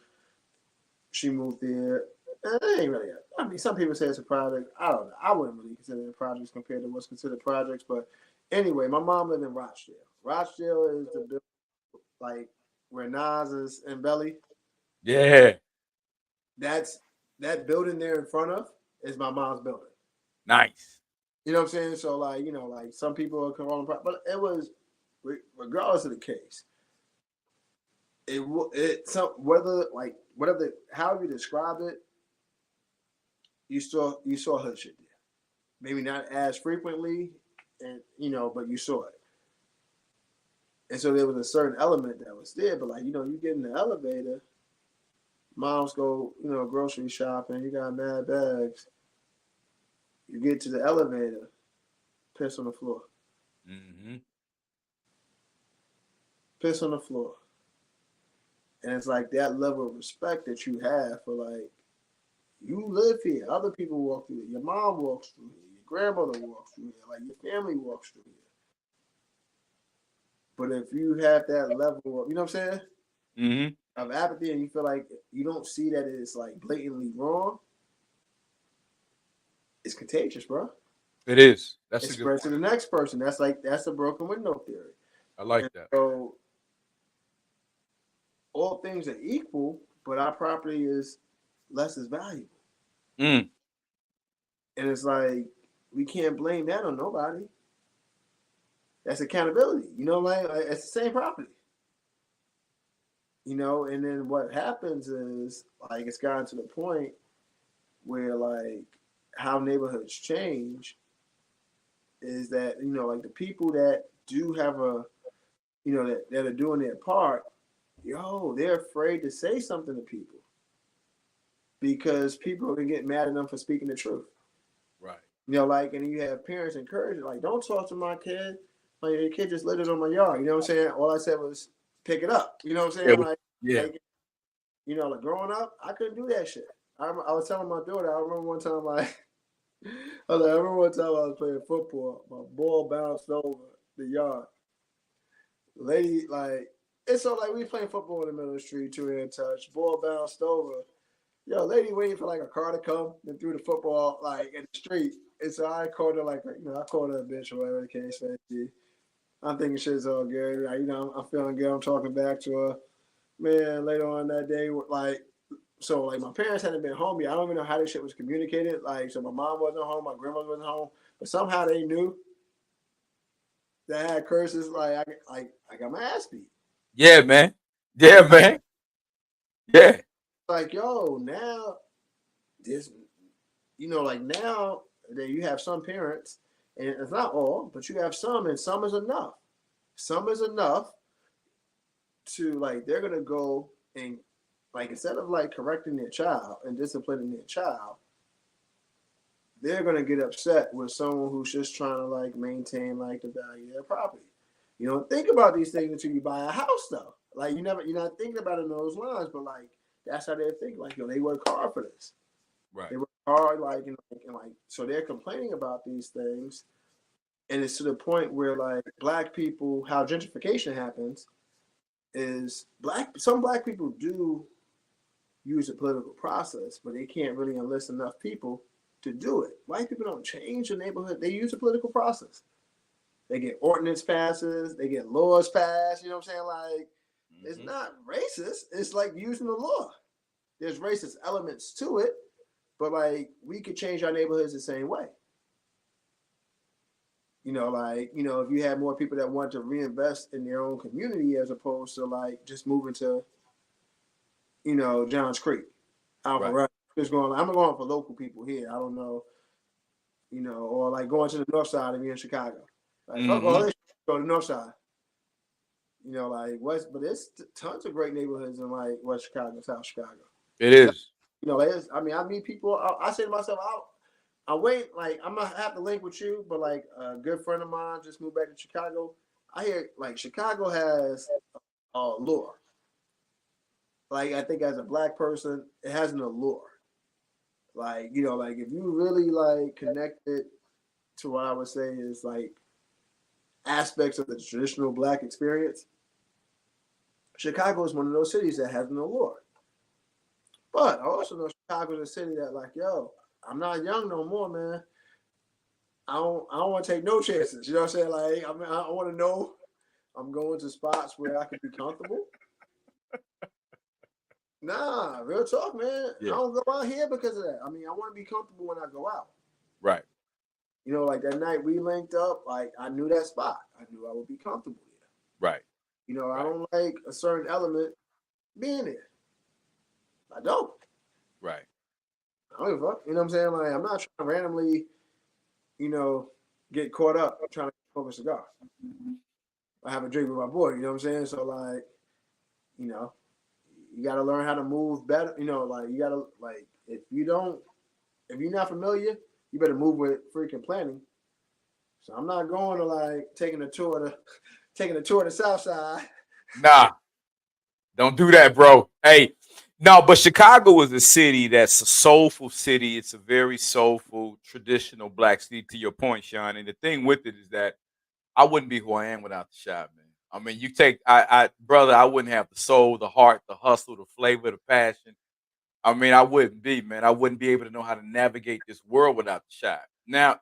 there, It ain't really. I mean, some people say it's a project. I don't know. I wouldn't really consider it projects compared to what's considered projects. But anyway, my mom lived in Rochdale. Rochdale is the building like where Nas is in Belly. Yeah. That's that building there in front of is my mom's building. Nice. You know what I'm saying? So like, like some people are calling, but it was regardless of the case. It some whether like whatever however you describe it, you saw hood shit there. Maybe not as frequently, and but you saw it. And so there was a certain element that was there, but like you get in the elevator, moms go grocery shopping, you got mad bags. You get to the elevator, piss on the floor. Mm-hmm. Piss on the floor. And it's like that level of respect that you have for like, you live here. Other people walk through here. Your mom walks through here. Your grandmother walks through here. Like your family walks through here. But if you have that level of, you know what I'm saying? Mm-hmm. Of apathy and you feel like you don't see that it's like blatantly wrong, it's contagious, bro. It is. That's it a good spreads to point. the next person. That's a broken window theory. I like And that. so all things are equal, but our property is less is valuable. Mm. And it's like we can't blame that on nobody. That's accountability. Like it's the same property. And then what happens is like it's gotten to the point where like how neighborhoods change is that like the people that do have a that are doing their part, they're afraid to say something to people because people are gonna get mad at them for speaking the truth. Right. Like, and you have parents encouraging, like, don't talk to my kid. Like, your kid just littered on my yard. You know what I'm saying? All I said was pick it up. You know what I'm saying? Yeah. Like growing up, I couldn't do that shit. I was telling my daughter, I remember one time, like, I was playing football. My ball bounced over the yard. Lady, like, it's so like we playing football in the middle of the street, two-hand touch. Ball bounced over. Lady waiting for like a car to come and threw the football like in the street. And so I called her like, I called her a bitch or whatever the case may be. I'm thinking shit's all good. Like, I'm feeling good. I'm talking back to her. Man, later on that day, like, so like my parents hadn't been home yet. I don't even know how this shit was communicated. Like, so my mom wasn't home, my grandmother wasn't home, but somehow they knew that I had curses. Like, I got my ass beat. Yeah, man. Yeah, man. Yeah. Like, now this, like now that you have some parents, and it's not all, but you have some, and some is enough. Some is enough to like they're gonna go and like instead of like correcting their child and disciplining their child, they're gonna get upset with someone who's just trying to like maintain like the value of their property. You don't think about these things until you buy a house, though. Like you're not thinking about it in those lines, but like that's how they think. Like they work hard for this. Right. They work hard, like and like so they're complaining about these things, and it's to the point where like black people, how gentrification happens, is some black people do use the political process, but they can't really enlist enough people to do it. White people don't change the neighborhood. They use the political process. They get ordinance passes, they get laws passed, you know what I'm saying? Like, it's not racist. It's like using the law. There's racist elements to it, but like we could change our neighborhoods the same way. If you had more people that want to reinvest in their own community as opposed to like just moving to, Johns Creek, Alpha Right. Just going, I'm going for local people here. I don't know, or like going to the north side if you're in Chicago. Like, fuck all this, go to the north side. Like West, but there's tons of great neighborhoods in like West Chicago, South Chicago. It is. I meet people. I say to myself, I wait, like I'm gonna have to link with you, but like a good friend of mine just moved back to Chicago. I hear like Chicago has allure. Like I think as a black person, it has an allure. Like like if you really like connected to what I would say is like aspects of the traditional black experience, Chicago is one of those cities that has an allure. But I also know Chicago's a city that like, yo, I'm not young no more, man. I don't want to take no chances. You know what I'm saying? Like, I want to know I'm going to spots where I can be comfortable. Nah, real talk, man. I Yeah. don't go out here because of that. I mean, I want to be comfortable when I go out. Right. You know, like that night we linked up, like I knew that spot. I knew I would be comfortable there. Right. You know, I Right. don't like a certain element being there. I don't. Right. I don't give a fuck. You know what I'm saying? Like, I'm not trying to randomly, get caught up trying to smoke a cigar. I have a drink with my boy. You know what I'm saying? So, like, you know, you got to learn how to move better. You know, like, you got to, like, if you're not familiar, you better move with freaking planning. So I'm not going to like taking a tour of the South Side. Nah, don't do that, bro. Hey, no, but Chicago is a city that's a soulful city. It's a very soulful, traditional black city, to your point, Sean. And the thing with it is that I wouldn't be who I am without the shop, man. I mean, you take, brother, I wouldn't have the soul, the heart, the hustle, the flavor, the passion. I mean, I wouldn't be, man. I wouldn't be able to know how to navigate this world without the shop. Now,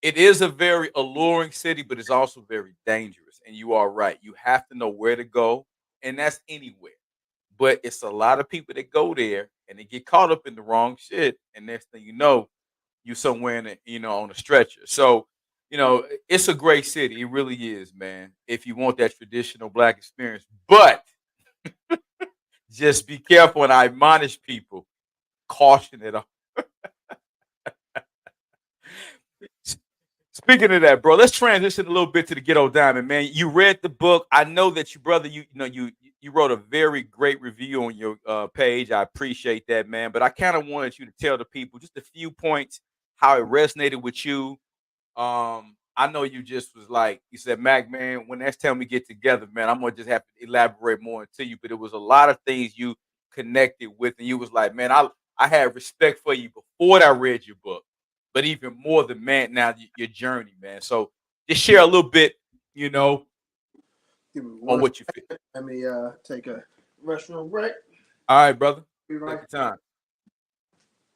it is a very alluring city, but it's also very dangerous. And you are right. You have to know where to go, and that's anywhere. But it's a lot of people that go there and they get caught up in the wrong shit, and next thing you know, you somewhere in on a stretcher. So, it's a great city. It really is, man. If you want that traditional black experience, but just be careful. And I admonish people, caution it. Speaking of that, bro, let's transition a little bit to the Ghetto Diamond, man. You read the book. I know that you, brother, you wrote a very great review on your page. I appreciate that, man. But I kind of wanted you to tell the people just a few points how it resonated with you. I know you just was like you said, Mac, man. When next time we get together, man, I'm gonna just have to elaborate more into you. But it was a lot of things you connected with, and you was like, man, I had respect for you before I read your book, but even more than man now your journey, man. So just share a little bit, you know, Give me on one what you feel. second. Let me take a restroom break. All right, brother, Be take right. your time.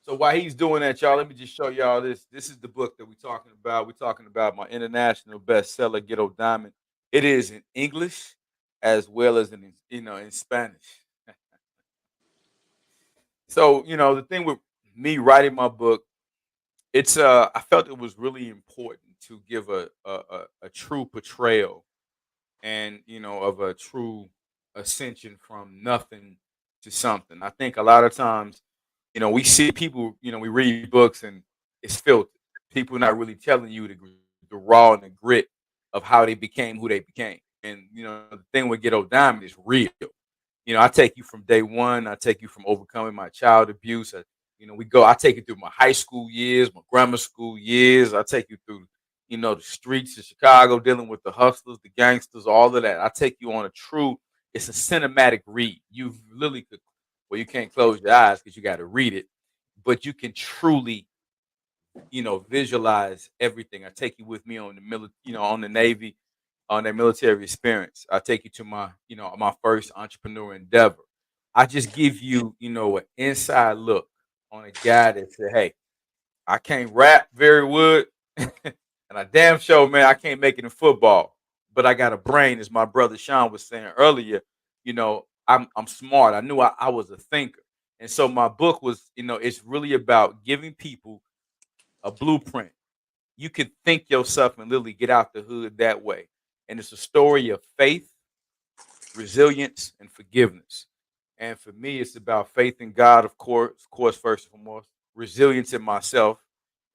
So while he's doing that, y'all, let me just show y'all this. This is the book that we're talking about. We're talking about my international bestseller, Ghetto Diamond. It is in English as well as in Spanish. So, the thing with me writing my book, it's I felt it was really important to give a true portrayal and of a true ascension from nothing to something. I think a lot of times we see people, we read books and it's filtered. People not really telling you the raw and the grit of how they became who they became. And the thing with Ghetto Diamond is real. I take you from day one. I take you from overcoming my child abuse. I take you through my high school years, my grammar school years. I take you through, the streets of Chicago, dealing with the hustlers, the gangsters, all of that. I take you on it's a cinematic read. You literally could, well, you can't close your eyes because you got to read it, but you can truly, visualize everything. I take you with me on the on the Navy, on that military experience. I take you to my first entrepreneur endeavor. I just give you, an inside look on a guy that said, "Hey, I can't rap very good, and I damn sure, man, I can't make it in football, but I got a brain." As my brother Sean was saying earlier, I'm smart. I knew I was a thinker, and so my book was, it's really about giving people a blueprint. You can think yourself and literally get out the hood that way, and it's a story of faith, resilience, and forgiveness. And for me, it's about faith in God, of course, first and foremost, resilience in myself.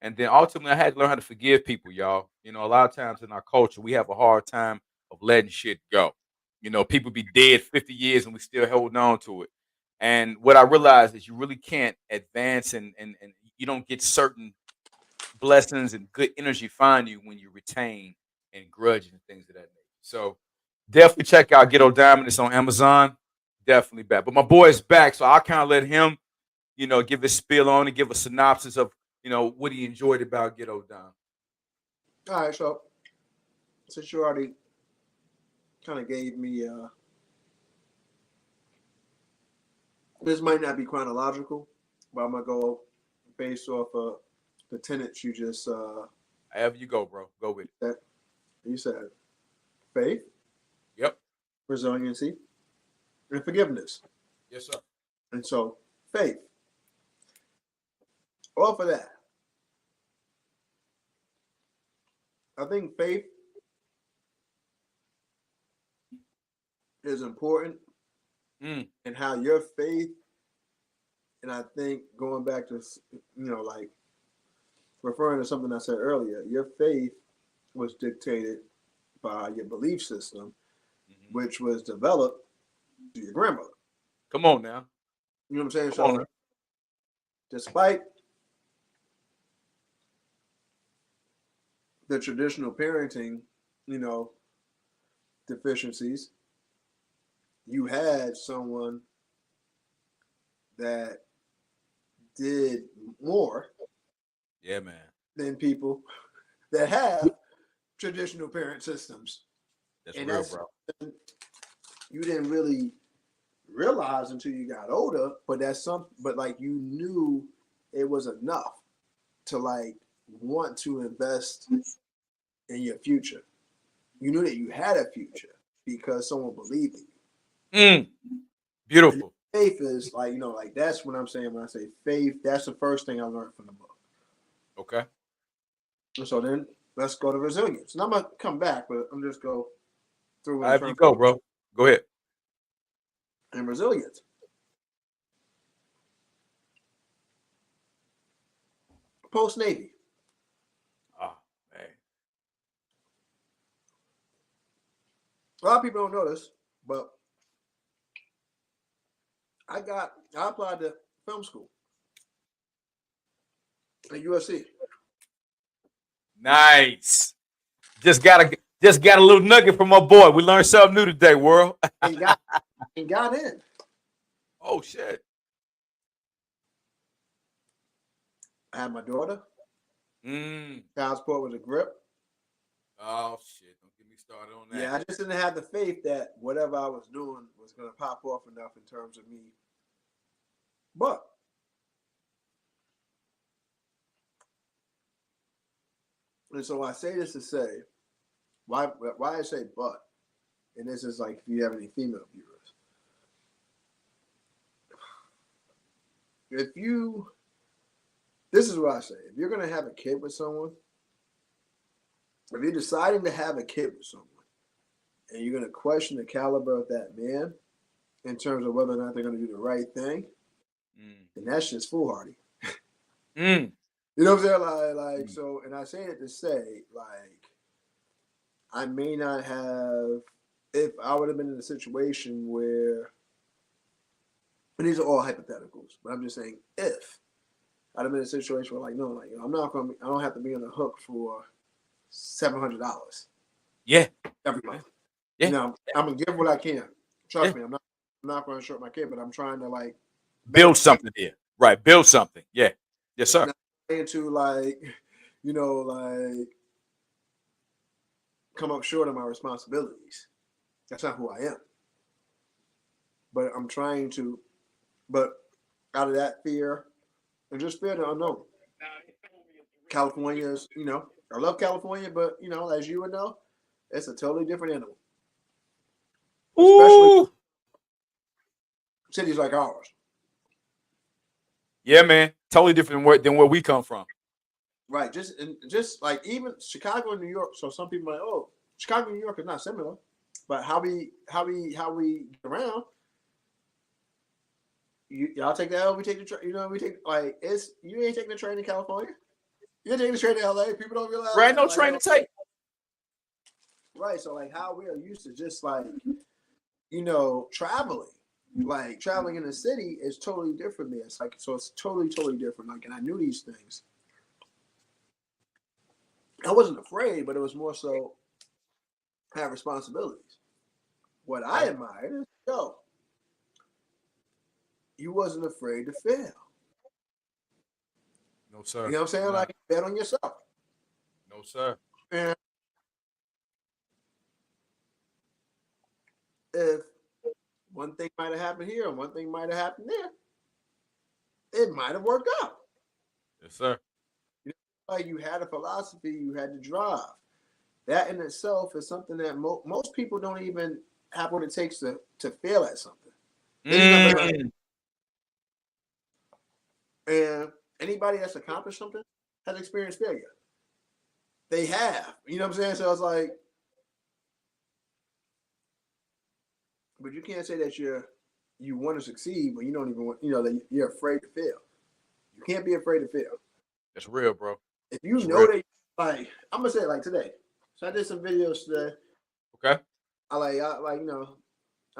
And then ultimately, I had to learn how to forgive people, y'all. A lot of times in our culture, we have a hard time of letting shit go. People be dead 50 years and we still holding on to it. And what I realized is you really can't advance and you don't get certain blessings and good energy find you when you retain and grudge and things of that nature. So definitely check out Ghetto Diamond. It's on Amazon. Definitely back. But my boy is back, so I'll kind of let him, give his spiel on and give a synopsis of, what he enjoyed about Ghetto Diamond. All right, so since you already kind of gave me, this might not be chronological, but I'm gonna go based off of the tenets you just However you go, bro. Go with it. that you said: faith, Yep. resiliency, and forgiveness. Yes, sir. And so, faith. Off of that, I think faith is important, and how your faith, and I think going back to like referring to something I said earlier, your faith was dictated by your belief system, which was developed to your grandmother. Come on now. You know what I'm saying? Come on So, now. despite the traditional parenting, deficiencies, you had someone that did more Yeah, man. than people that have traditional parent systems. That's And real, bro. You didn't really realize until you got older, but like you knew it was enough to like want to invest in your future. You knew that you had a future because someone believed in you. Beautiful. And faith is like, like that's what I'm saying when I say faith. That's the first thing I learned from the book. Okay. And so then let's go to resilience. And I'm gonna come back, but I'm just go through However you go, bro. Go ahead. And resilience. Post Navy. Oh, man. A lot of people don't know this, but I applied to film school at USC. Nice. Just got a little nugget from my boy. We learned something new today, world. and got in. Oh shit. I had my daughter. Child support was a grip. Oh shit. Don't get me started on that. Yeah, I just didn't have the faith that whatever I was doing was gonna pop off enough in terms of me. But and so I say this to say, why I say but, and this is like if you have any female viewers. This is what I say. If you're going to have a kid with someone, if you're deciding to have a kid with someone, and you're going to question the caliber of that man in terms of whether or not they're going to do the right thing, then that's just foolhardy. You know what I'm saying? Like so, and I say it to say, like, I may not have, if I would have been in a situation where, and these are all hypotheticals, but I'm just saying if I'd have been in a situation where, like, no, like, I don't have to be on the hook for $700. Yeah. Every month. Yeah. I'm gonna give what I can. Trust me, I'm not going to short my kid, but I'm trying to like build something here. Right. Build something. Yeah. Yes, sir. Not to like, like come up short of my responsibilities. That's not who I am. But I'm trying to, but out of that fear, and just fear the unknown. California is, I love California, but as you would know, it's a totally different animal. Especially cities like ours. Yeah, man. Totally different than where we come from. Right. Just like even Chicago and New York. So some people are like, oh, Chicago and New York is not similar, but how we get around. Y'all take the L, we take the train. We take you ain't taking the train in California. You're taking the train to LA. People don't realize. Right, no train to take. Right. So like how we are used to just like, traveling. Like traveling in the city is totally different there. It's like it's totally different. Like, and I knew these things. I wasn't afraid, but it was more so I have responsibilities. What I admired is, you wasn't afraid to fail. No, sir. You know what I'm saying? No. Like, bet on yourself. No, sir. And if one thing might have happened here and one thing might have happened there, it might have worked out. Yes, sir. Like you had a philosophy, you had to drive. That in itself is something that most people don't even have what it takes to fail at something. And anybody that's accomplished something has experienced failure. They have. You know what I'm saying? So it's like, but you can't say that you want to succeed, but you don't even want, that you're afraid to fail. You can't be afraid to fail. That's real, bro. If you know that, like, I'm gonna say it like today. So I did some videos today. Okay. I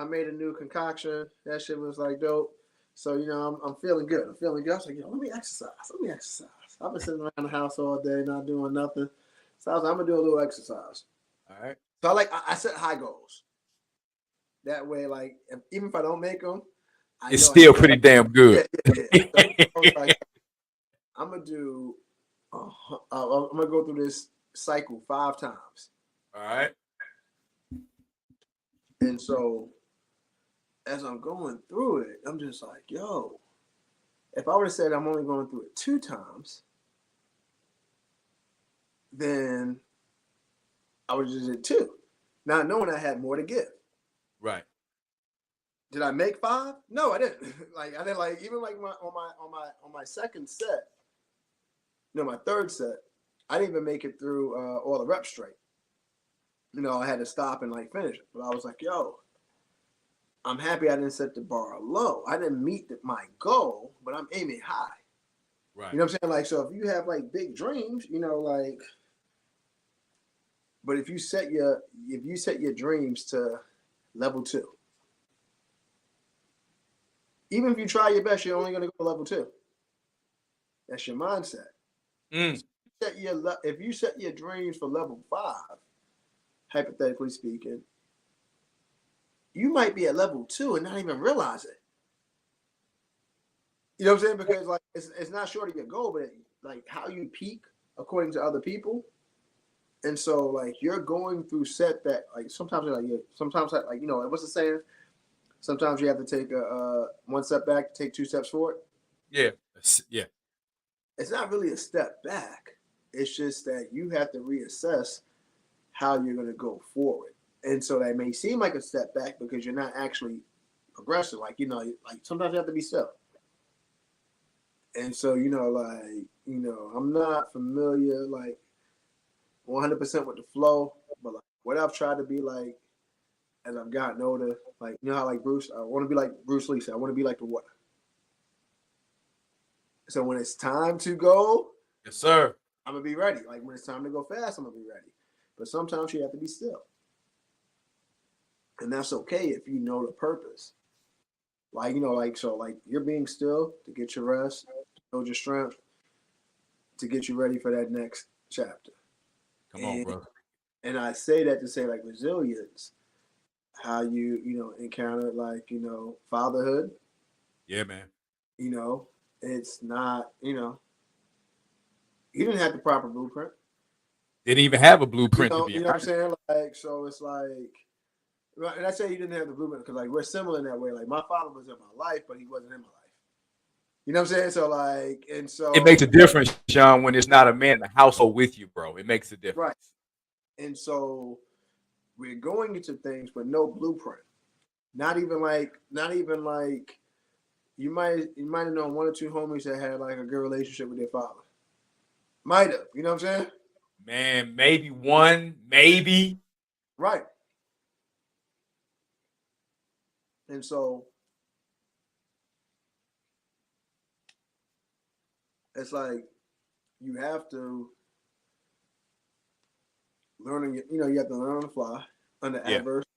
made a new concoction. That shit was like dope. So I'm feeling good. I was like, let me exercise. I've been sitting around the house all day, not doing nothing. So I was like, I'm gonna do a little exercise. All right. So I set high goals. That way, like, even if I don't make them, it's still pretty damn good. Yeah. So I was like, I'm gonna do. I'm gonna go through this cycle 5 times. All right. And so, as I'm going through it, I'm just like, yo, if I would have said I'm only going through it 2 times, then I would have just did 2, not knowing I had more to give. Right. Did I make 5? No, I didn't. Like I didn't even on my second set. No, my third set, I didn't even make it through all the reps straight. I had to stop and finish it. But I was like, yo, I'm happy I didn't set the bar low. I didn't meet my goal, but I'm aiming high. Right. You know what I'm saying? So if you have big dreams, but if you set your dreams to level 2, even if you try your best, you're only going to go to level 2. That's your mindset. So if you set your dreams for level 5, hypothetically speaking, you might be at level 2 and not even realize it. You know what I'm saying? Because it's not short of your goal, but how you peak according to other people. And so you're going through set that sometimes what's the saying? Sometimes you have to take a 1 step back, take 2 steps forward. Yeah. It's not really a step back. It's just that you have to reassess how you're going to go forward. And so that may seem like a step back because you're not actually progressing. Sometimes you have to be still. And so, I'm not familiar 100% with the flow, but what I've tried to be as I've gotten older, how Bruce, I want to be like Bruce Lee said, I want to be like the water. So when it's time to go, yes, sir, I'm gonna be ready. When it's time to go fast, I'm gonna be ready. But sometimes you have to be still, and that's okay if you know the purpose. You're being still to get your rest, to build your strength, to get you ready for that next chapter. Come on, bro. And I say that to say resilience, how you encounter fatherhood. Yeah, man. It's not you didn't have the proper blueprint. Didn't even have a blueprint to be. You know what I'm saying? So it's and I say you didn't have the blueprint because we're similar in that way. My father was in my life, but he wasn't in my life. You know what I'm saying? So and so it makes a difference, Sean, when it's not a man in the household with you, bro. It makes a difference. Right. And so we're going into things with no blueprint. Not even you might have known 1 or 2 homies that had a good relationship with their father. Might have, you know what I'm saying? Man, maybe 1, maybe. Right. And so it's you have to learn, you have to learn on the fly under adversity.